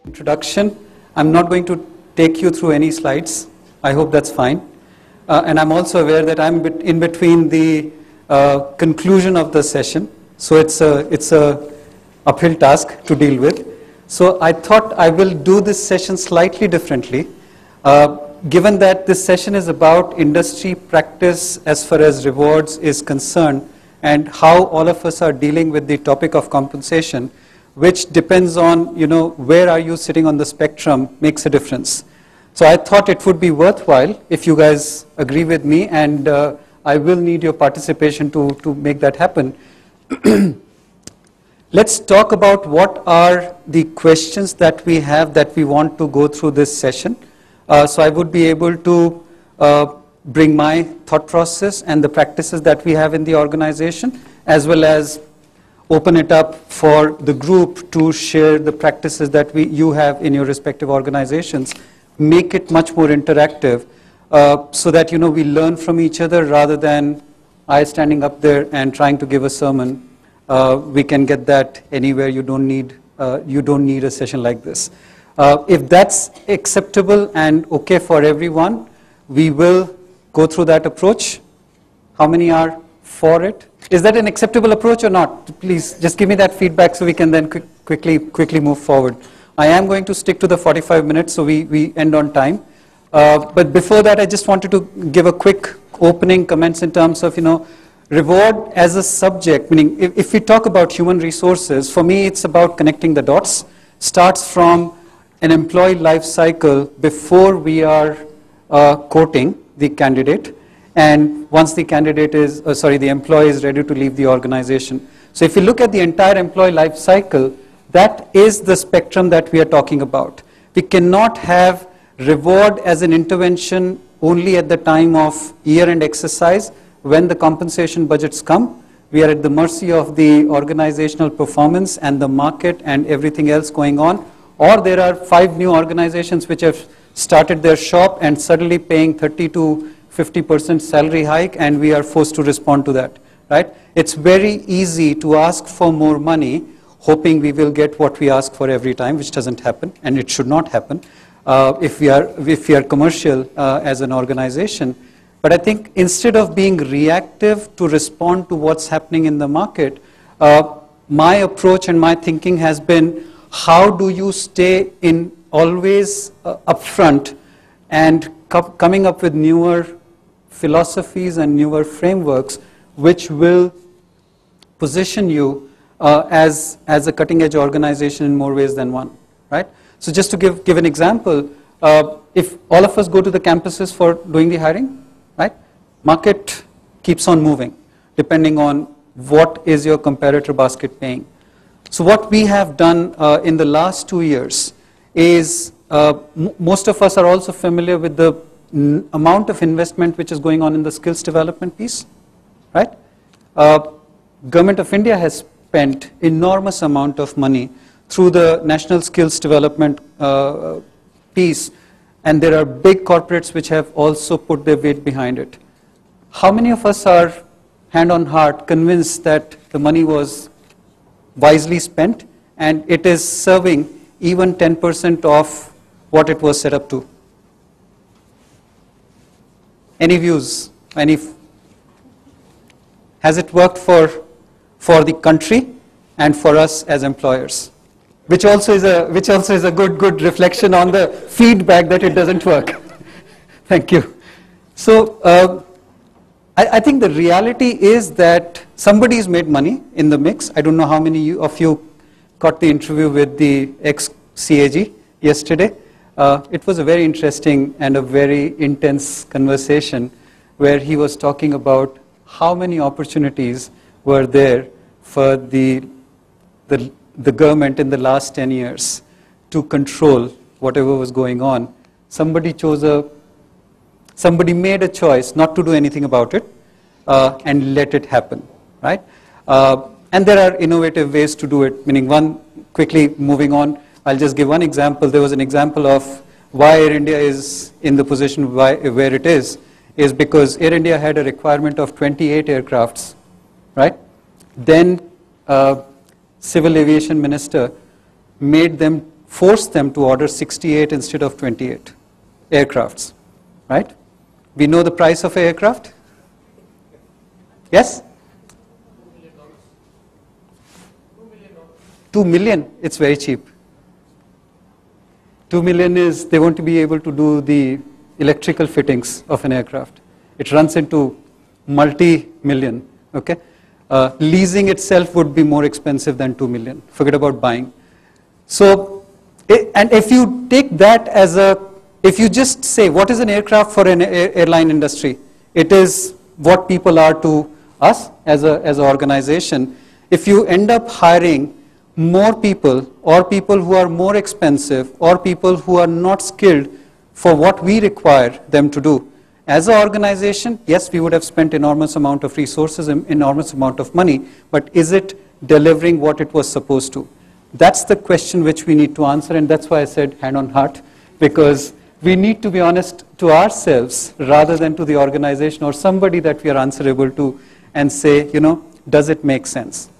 Introduction. I'm not going to take you through any slides. I hope that's fine. And I'm also aware that I'm in between the conclusion of the session. So it's a uphill task to deal with. So I thought I will do this session slightly differently. Given that this session is about industry practice as far as rewards is concerned, and how all of us are dealing with the topic of compensation, which depends on, where are you sitting on the spectrum makes a difference. So I thought it would be worthwhile if you guys agree with me, and I will need your participation to make that happen. Let's talk about what are the questions that we have that we want to go through this session. So I would be able to bring my thought process and the practices that we have in the organization, as well as open it up for the group to share the practices that you have in your respective organizations, make it much more interactive, so that we learn from each other rather than I standing up there and trying to give a sermon. We can get that anywhere. You don't need a session like this. If that's acceptable and okay for everyone, we will go through that approach. How many are for it? Is that an acceptable approach or not? Please just give me that feedback so we can then quickly move forward. I am going to stick to the 45 minutes, so we end on time. But before that, I just wanted to give a quick opening comments in terms of, reward as a subject, meaning if we talk about human resources, for me it's about connecting the dots. Starts from an employee life cycle before we are courting the candidate, and once the candidate is, the employee is ready to leave the organization. So if you look at the entire employee life cycle, that is the spectrum that we are talking about. We cannot have reward as an intervention only at the time of year-end exercise. When the compensation budgets come, we are at the mercy of the organizational performance and the market and everything else going on. Or there are 5 new organizations which have started their shop and suddenly paying 30 to 50% salary hike, and we are forced to respond to that, right? It's very easy to ask for more money, hoping we will get what we ask for every time, which doesn't happen, and it should not happen if we are commercial as an organization. But I think instead of being reactive to respond to what's happening in the market, my approach and my thinking has been, how do you stay in always upfront and coming up with newer philosophies and newer frameworks which will position you as a cutting-edge organization in more ways than one, right? So just to give an example, if all of us go to the campuses for doing the hiring, right? Market keeps on moving depending on what is your comparator basket paying. So what we have done in the last 2 years is, most of us are also familiar with the amount of investment which is going on in the skills development piece, right? Government of India has spent enormous amount of money through the National Skills Development piece, and there are big corporates which have also put their weight behind it. How many of us are, hand on heart, convinced that the money was wisely spent and it is serving even 10% of what it was set up to? Any views? Has it worked for the country and for us as employers? Which also is a good reflection on the feedback that it doesn't work. Thank you. So I think the reality is that somebody's made money in the mix. I don't know how many of you got the interview with the ex-CAG yesterday. It was a very interesting and a very intense conversation where he was talking about how many opportunities were there for the government in the last 10 years to control whatever was going on. Somebody made a choice not to do anything about it and let it happen, right? And there are innovative ways to do it, meaning quickly moving on, I'll just give one example. There was an example of why Air India is in the position where it is because Air India had a requirement of 28 aircrafts, right? Then civil aviation minister forced them to order 68 instead of 28 aircrafts, right? We know the price of an aircraft? Yes? $2 million, it's very cheap. 2 million is, they want to be able to do the electrical fittings of an aircraft. It runs into multi-million, okay? Leasing itself would be more expensive than 2 million. Forget about buying. So, and if you take that as if you just say, what is an aircraft for an airline industry? It is what people are to us as an organization. If you end up hiring more people, or people who are more expensive, or people who are not skilled for what we require them to do, as an organization, yes, we would have spent enormous amount of resources, enormous amount of money, but is it delivering what it was supposed to? That's the question which we need to answer, and that's why I said hand on heart, because we need to be honest to ourselves rather than to the organization or somebody that we are answerable to, and say, you know, does it make sense?